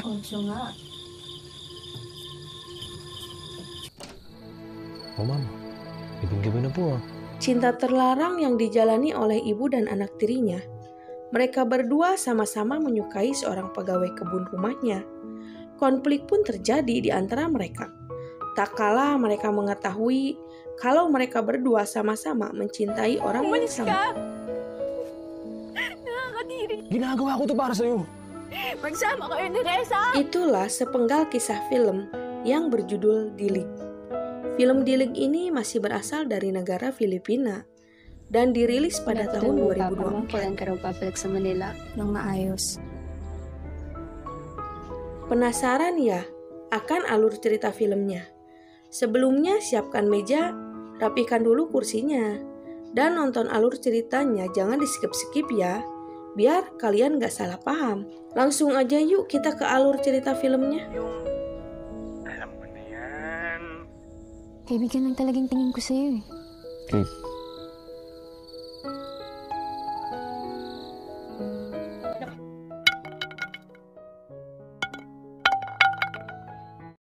ka. Otso nga. Oh mama, gabi na po ah. Cinta terlarang yang dijalani oleh ibu dan anak tirinya. Mereka berdua sama-sama menyukai seorang pegawai kebun rumahnya. Konflik pun terjadi di antara mereka. Tak kala mereka mengetahui kalau mereka berdua sama-sama mencintai orang yang sama. Nakakadiri. Ginagawa ko to para sa'yo. Magsama kayo ni Reza. Itulah sepenggal kisah film yang berjudul Dilig. Film Dilig ini masih berasal dari negara Filipina dan dirilis pada tahun 2024. Kailan ka raw babalik sa Manila nang maayos? Penasaran ya akan alur cerita filmnya? Sebelumnya siapkan meja, rapikan dulu kursinya, dan nonton alur ceritanya jangan di-skip-skip ya, biar kalian gak salah paham. Langsung aja yuk kita ke alur cerita filmnya. Alam mo na yan. Kaibigan lang talagang tingin ko sa'yo eh. Okay.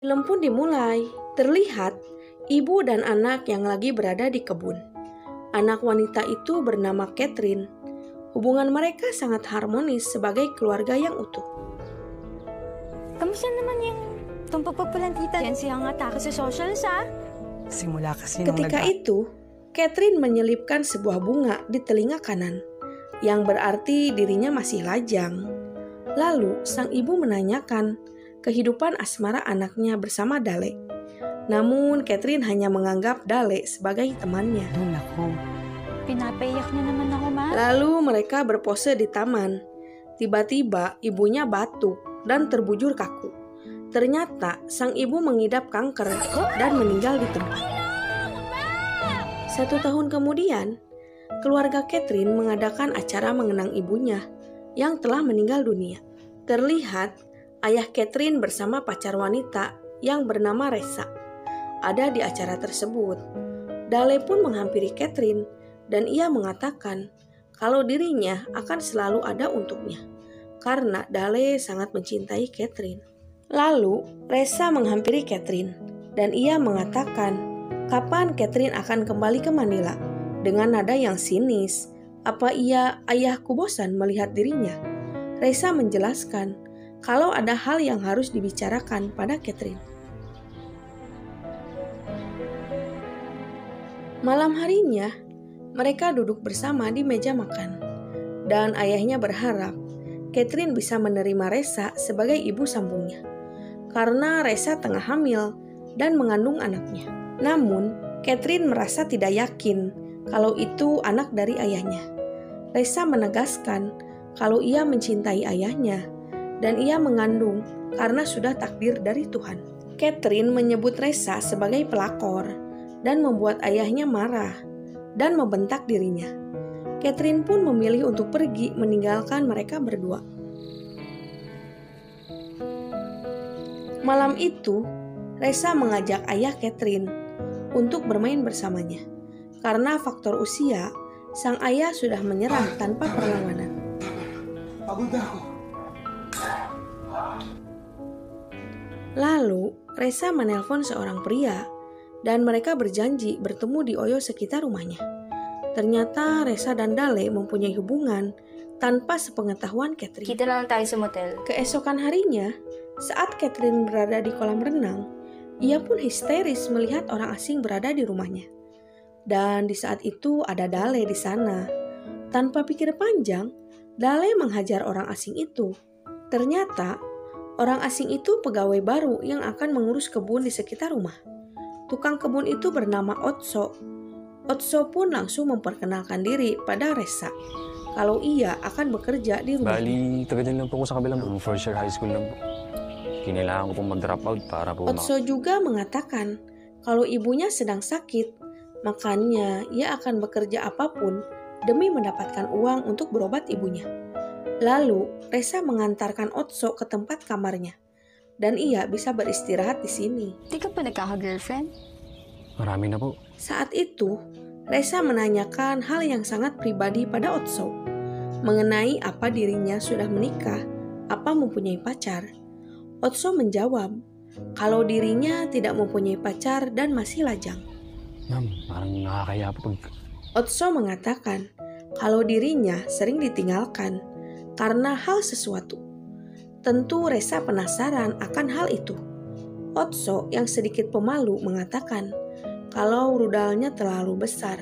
Film pun dimulai. Terlihat ibu dan anak yang lagi berada di kebun. Anak wanita itu bernama Catherine. Hubungan mereka sangat harmonis sebagai keluarga yang utuh. Kamusta naman yung tumpapagpalang tita? Yan siyang atake sa socials ah. Simula kasi nung Ketika itu, Catherine menyelipkan sebuah bunga di telinga kanan, yang berarti dirinya masih lajang. Lalu, sang ibu menanyakan kehidupan asmara anaknya bersama Dale. Namun, Catherine hanya menganggap Dale sebagai temannya. Doon ako. Pinapayak niya naman ako, ma. Lalu mereka berpose di taman. Tiba-tiba ibunya batuk dan terbujur kaku. Ternyata sang ibu mengidap kanker dan meninggal di tempat. 1 tahun kemudian, keluarga Catherine mengadakan acara mengenang ibunya yang telah meninggal dunia. Terlihat ayah Catherine bersama pacar wanita yang bernama Reza ada di acara tersebut. Dale pun menghampiri Catherine dan ia mengatakan kalau dirinya akan selalu ada untuknya karena Dale sangat mencintai Catherine. Lalu Reza menghampiri Catherine dan ia mengatakan kapan Catherine akan kembali ke Manila dengan nada yang sinis. Apa ayahku bosan melihat dirinya? Reza menjelaskan kalau ada hal yang harus dibicarakan pada Catherine. Malam harinya, mereka duduk bersama di meja makan. Dan ayahnya berharap Catherine bisa menerima Reza sebagai ibu sambungnya. Karena Reza tengah hamil dan mengandung anaknya. Namun, Catherine merasa tidak yakin kalau itu anak dari ayahnya. Reza menegaskan kalau ia mencintai ayahnya dan ia mengandung karena sudah takdir dari Tuhan. Catherine menyebut Reza sebagai pelakor dan membuat ayahnya marah dan membentak dirinya. Catherine pun memilih untuk pergi meninggalkan mereka berdua. Malam itu, Reza mengajak ayah Catherine untuk bermain bersamanya. Karena faktor usia, sang ayah sudah menyerah tanpa perlawanan. Pagod ako. Lalu, Reza menelpon seorang pria dan mereka berjanji bertemu di Oyo sekitar rumahnya. Ternyata Reza dan Dale mempunyai hubungan tanpa sepengetahuan Catherine. Kita lang tayo sa motel. Keesokan harinya, saat Catherine berada di kolam renang, ia pun histeris melihat orang asing berada di rumahnya. Dan di saat itu ada Dale di sana. Tanpa pikir panjang, Dale menghajar orang asing itu. Ternyata, orang asing itu pegawai baru yang akan mengurus kebun di sekitar rumah. Tukang kebun itu bernama Otso. Otso pun langsung memperkenalkan diri pada Reza kalau ia akan bekerja di rumah. Bali, taga dyan lang po ako sa kabilang po. First year high school lang po. Kinailangan ko pong mag-drop out para po Otso juga mengatakan kalau ibunya sedang sakit, makanya ia akan bekerja apapun demi mendapatkan uang untuk berobat ibunya. Lalu, Reza mengantarkan Otso ke tempat kamarnya. Dan ia bisa beristirahat di sini. Di ka pa nagkaka-girlfriend? Marami na po. Saat itu, Reza menanyakan hal yang sangat pribadi pada Otso. Mengenai apa dirinya sudah menikah, apa mempunyai pacar. Otso menjawab kalau dirinya tidak mempunyai pacar dan masih lajang. Ma'am, parang nakakaya po pag... Otso mengatakan kalau dirinya sering ditinggalkan karena hal sesuatu. Tentu Resa penasaran akan hal itu. Otso yang sedikit pemalu mengatakan kalau rudalnya terlalu besar,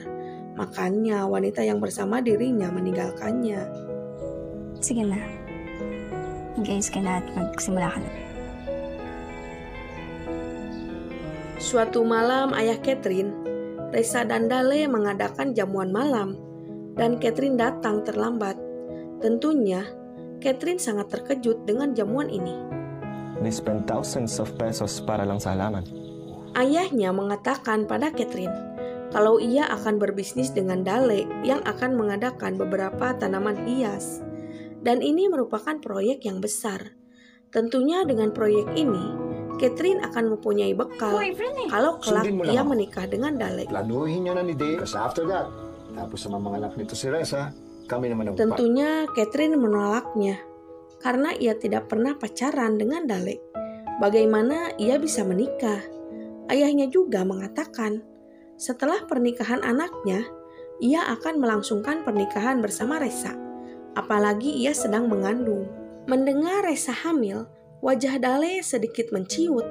makanya wanita yang bersama dirinya meninggalkannya. Sige na. Mag-ayos ka na at magsimula ka na. Suatu malam ayah Catherine, Resa dan Dale mengadakan jamuan malam dan Catherine datang terlambat. Tentunya Catherine sangat terkejut dengan jamuan ini. They spend thousands of pesos para lang sa halaman. Ayahnya mengatakan pada Catherine kalau ia akan berbisnis dengan Dale yang akan mengadakan beberapa tanaman hias. Dan ini merupakan proyek yang besar. Tentunya dengan proyek ini, Catherine akan mempunyai bekal kalau kelak Sundin mo lang ia ako. menikah dengan Dale. Planuhin niya na ni Dale. Kasi after that, tapos sa mga anak nito si Reza, kami naman ang Tentunya Catherine menolaknya karena ia tidak pernah pacaran dengan Dale. Bagaimana ia bisa menikah? Ayahnya juga mengatakan setelah pernikahan anaknya, ia akan melangsungkan pernikahan bersama Resa. Apalagi ia sedang mengandung. Mendengar Resa hamil, wajah Dale sedikit menciut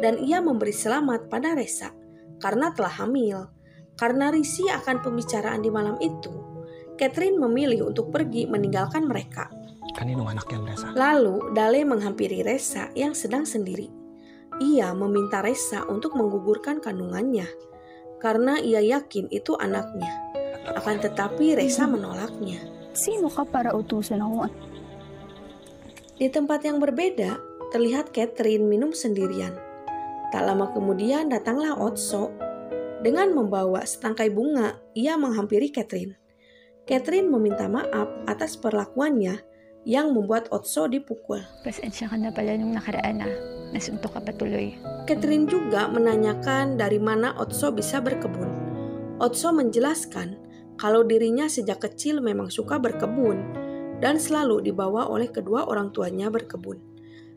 dan ia memberi selamat pada Resa karena telah hamil. Karena risih akan pembicaraan di malam itu, Catherine memilih untuk pergi meninggalkan mereka. Kaninong anak yan, Reza? Lalu Dale menghampiri Resa yang sedang sendiri. Ia meminta Resa untuk menggugurkan kandungannya karena ia yakin itu anaknya. Akan tetapi Resa menolaknya. Sino ka para utusan ako? Di tempat yang berbeda, terlihat Catherine minum sendirian. Tak lama kemudian datanglah Otso. Dengan membawa setangkai bunga, ia menghampiri Catherine. Catherine meminta maaf atas perlakuannya yang membuat Otso dipukul. Pasensya ka na pala nung nakaraan na. Nasuntok ka patuloy. Catherine juga menanyakan dari mana Otso bisa berkebun. Otso menjelaskan kalau dirinya sejak kecil memang suka berkebun dan selalu dibawa oleh kedua orang tuanya berkebun.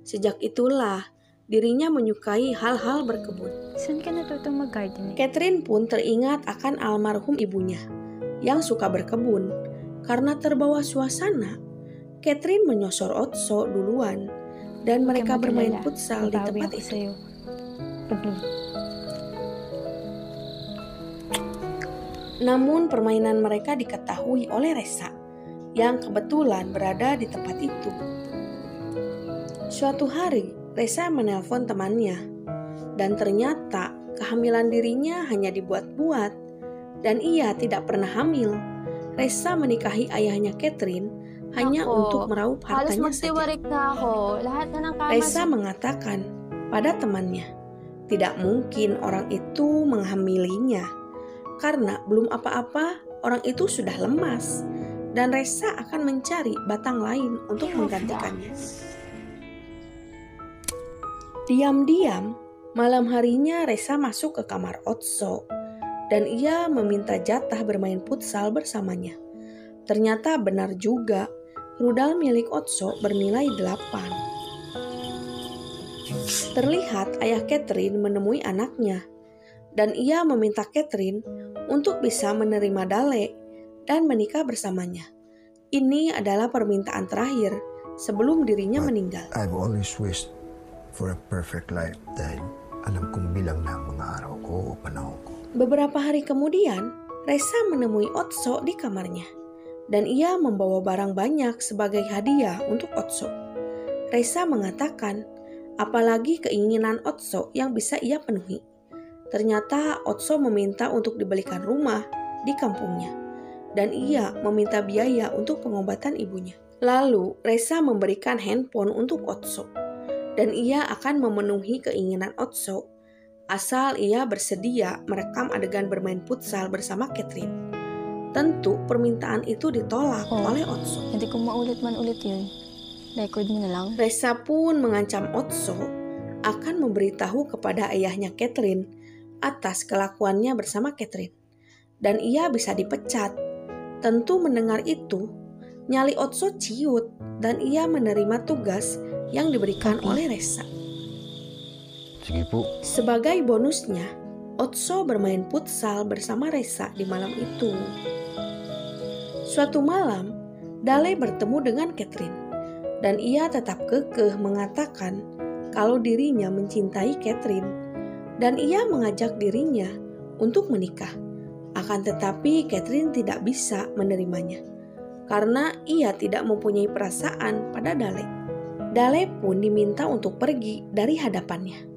Sejak itulah dirinya menyukai hal-hal berkebun. Saan ka natutong mag-gardening? Catherine pun teringat akan almarhum ibunya yang suka berkebun. Karena terbawa suasana, Catherine menyosor Otso duluan dan mereka bermain futsal di tempat itu. Sa'yo. Namun permainan mereka diketahui oleh Resa yang kebetulan berada di tempat itu. Suatu hari, Resa menelpon temannya dan ternyata kehamilan dirinya hanya dibuat-buat dan ia tidak pernah hamil. Resa menikahi ayahnya Catherine hanya untuk meraup hartanya saja. na ako. Lahat na ng kama Resa mengatakan pada temannya, tidak mungkin orang itu menghamilinya karena belum apa-apa orang itu sudah lemas dan Resa akan mencari batang lain untuk menggantikannya. Diam-diam, malam harinya Resa masuk ke kamar Otso dan ia meminta jatah bermain futsal bersamanya. Ternyata benar juga, rudal milik Otso bernilai 8. Terlihat ayah Catherine menemui anaknya dan ia meminta Catherine untuk bisa menerima Dale dan menikah bersamanya. Ini adalah permintaan terakhir sebelum dirinya meninggal. I've always wished for a perfect life dahil alam kong bilang na ang mga araw ko o panahon ko. Beberapa hari kemudian, Resa menemui Otso di kamarnya dan ia membawa barang banyak sebagai hadiah untuk Otso. Resa mengatakan, apalagi keinginan Otso yang bisa ia penuhi. Ternyata Otso meminta untuk dibelikan rumah di kampungnya dan ia meminta biaya untuk pengobatan ibunya. Lalu Resa memberikan handphone untuk Otso dan ia akan memenuhi keinginan Otso asal ia bersedia merekam adegan bermain futsal bersama Catherine. Tentu permintaan itu ditolak oleh Otso. Hindi ko maulit man ulit yun. Record mo na lang. Resa pun mengancam Otso akan memberitahu kepada ayahnya Catherine atas kelakuannya bersama Catherine dan ia bisa dipecat. Tentu mendengar itu, nyali Otso ciut dan ia menerima tugas yang diberikan oleh Ressa. Sige po. Sebagai bonusnya, Otso bermain futsal bersama Ressa di malam itu. Suatu malam, Dale bertemu dengan Catherine, dan ia tetap kekeh mengatakan kalau dirinya mencintai Catherine, dan ia mengajak dirinya untuk menikah. Akan tetapi Catherine tidak bisa menerimanya, karena ia tidak mempunyai perasaan pada Dale. Dale pun diminta untuk pergi dari hadapannya.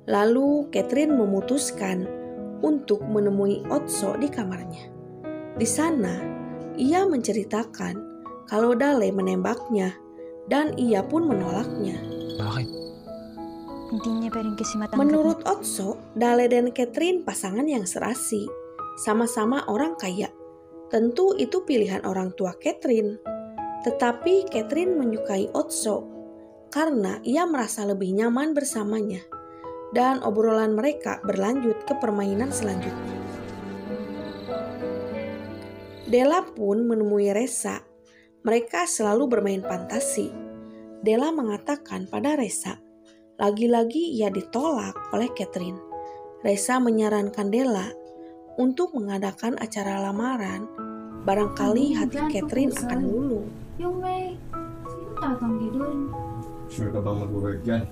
Lalu Catherine memutuskan untuk menemui Otso di kamarnya. Di sana, ia menceritakan kalau Dale menembaknya dan ia pun menolaknya. Bakit? Hindi niya pa rin kasi matanggap. Menurut Otso, Dale dan Catherine pasangan yang serasi, sama-sama orang kaya. Tentu itu pilihan orang tua Catherine. Tetapi Catherine menyukai Otso karena ia merasa lebih nyaman bersamanya. Dan obrolan mereka berlanjut ke permainan selanjutnya. Della pun menemui Ressa. Mereka selalu bermain fantasi. Della mengatakan pada Ressa, lagi-lagi ia ditolak oleh Catherine. Ressa menyarankan Della untuk mengadakan acara lamaran. Barangkali hati Catherine akan luluh. Yung may... Sino tatanggi dun? Sure ka bang mag-work yan?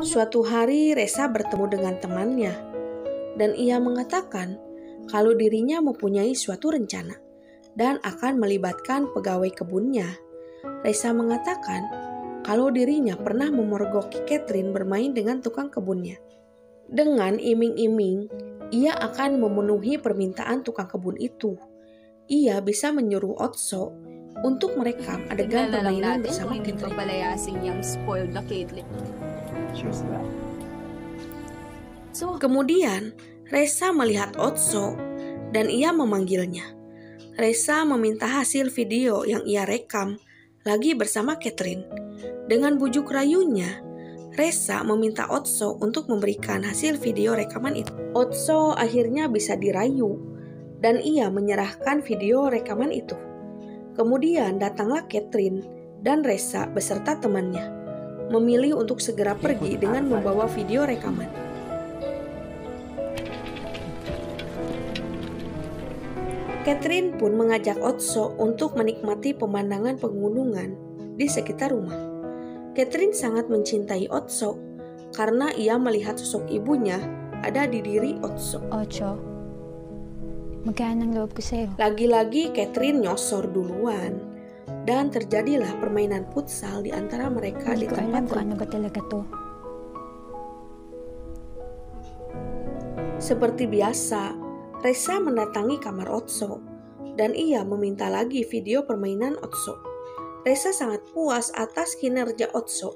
Suatu hari Ressa bertemu dengan temannya dan ia mengatakan kalau dirinya mempunyai suatu rencana dan akan melibatkan pegawai kebunnya. Ressa mengatakan kalau dirinya pernah memergoki Catherine bermain dengan tukang kebunnya. Dengan iming-iming, ia akan memenuhi permintaan tukang kebun itu. Ia bisa menyuruh Otso untuk merekam adegan permainan bersama Catherine. Papalayasing yung spoiled na Caitlyn. Kemudian, Ressa melihat Otso dan ia memanggilnya. Ressa meminta hasil video yang ia rekam lagi bersama Catherine. Dengan bujuk rayunya, Ressa meminta Otso untuk memberikan hasil video rekaman itu. Otso akhirnya bisa dirayu dan ia menyerahkan video rekaman itu. Kemudian datanglah Catherine dan Ressa beserta temannya, memilih untuk segera pergi dengan membawa video rekaman. Catherine pun mengajak Otso untuk menikmati pemandangan pegunungan di sekitar rumah. Catherine sangat mencintai Otso karena ia melihat sosok ibunya ada di diri Otso. Ocho, magkaan ang loob ko sa'yo. Lagi-lagi Catherine nyosor duluan dan terjadilah permainan futsal di antara mereka di Hindi ko alam tempat kung ano ba talaga to. Seperti biasa, Ressa mendatangi kamar Otso dan ia meminta lagi video permainan Otso. Ressa sangat puas atas kinerja Otso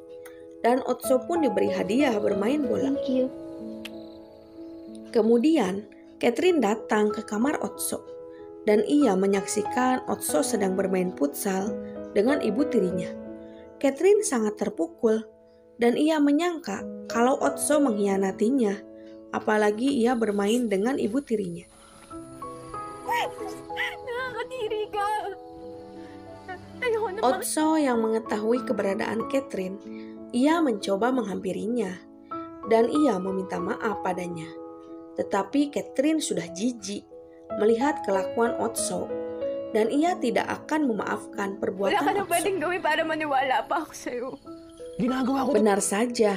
dan Otso pun diberi hadiah bermain bola. Thank you. Kemudian, Catherine datang ke kamar Otso dan ia menyaksikan Otso sedang bermain futsal dengan ibu tirinya. Catherine sangat terpukul dan ia menyangka kalau Otso mengkhianatinya, apalagi ia bermain dengan ibu tirinya. Nakakadiri ka. Ayoko na Otso yang mengetahui keberadaan Catherine, ia mencoba menghampirinya dan ia meminta maaf padanya. Tetapi Catherine sudah jijik melihat kelakuan Otso dan ia tidak akan memaafkan perbuatan Wala ka na Otso. pwedeng gawin para maniwala pa ako sa'yo. Ginagawa ko. Benar saja,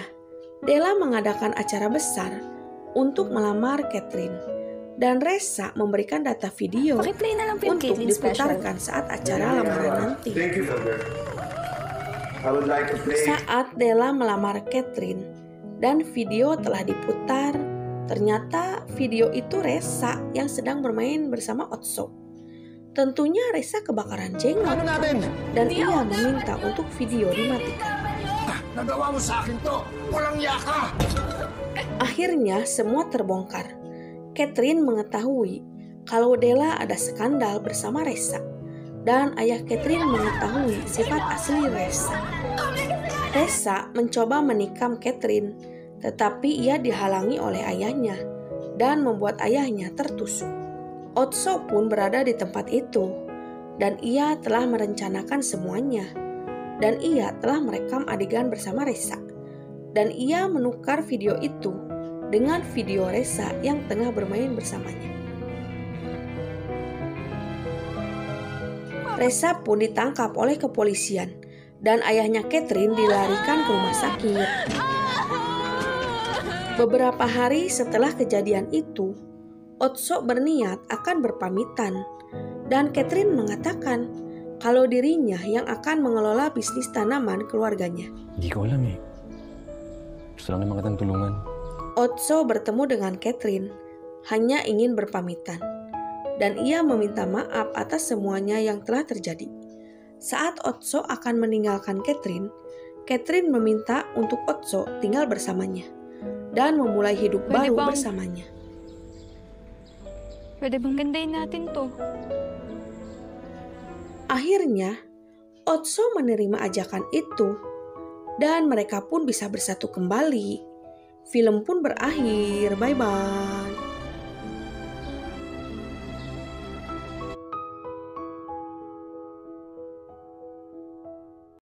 Della mengadakan acara besar untuk melamar Catherine dan Ressa memberikan data video Pakiplay na lang po yung untuk Caitlyn special. diputarkan saat acara lamaran nanti. Thank you for that. I would like to play. Saat Della melamar Catherine dan video telah diputar, ternyata video itu Ressa yang sedang bermain bersama Otso. Tentunya Ressa kebakaran jenggot dan ia meminta untuk video dimatikan. Nagawa mo sa akin to! Walang yaka! Akhirnya semua terbongkar. Catherine mengetahui kalau Della ada skandal bersama Ressa dan ayah Catherine mengetahui sifat asli Ressa. Ressa mencoba menikam Catherine, tetapi ia dihalangi oleh ayahnya dan membuat ayahnya tertusuk. Otso pun berada di tempat itu dan ia telah merencanakan semuanya. dan ia telah merekam adegan bersama Reza. Dan ia menukar video itu dengan video Reza yang tengah bermain bersamanya. Reza pun ditangkap oleh kepolisian dan ayahnya Catherine dilarikan ke rumah sakit. Beberapa hari setelah kejadian itu, Otso berniat akan berpamitan dan Catherine mengatakan kalau dirinya yang akan mengelola bisnis tanaman keluarganya. Hindi ko alam eh. Gusto lang naman kitang tulungan. Otso bertemu dengan Catherine hanya ingin berpamitan dan ia meminta maaf atas semuanya yang telah terjadi. Saat Otso akan meninggalkan Catherine, Catherine meminta untuk Otso tinggal bersamanya dan memulai hidup baru bersamanya. Pwede bang gandahin natin to? Akhirnya, Otso menerima ajakan itu dan mereka pun bisa bersatu kembali. Film pun berakhir. Bye-bye.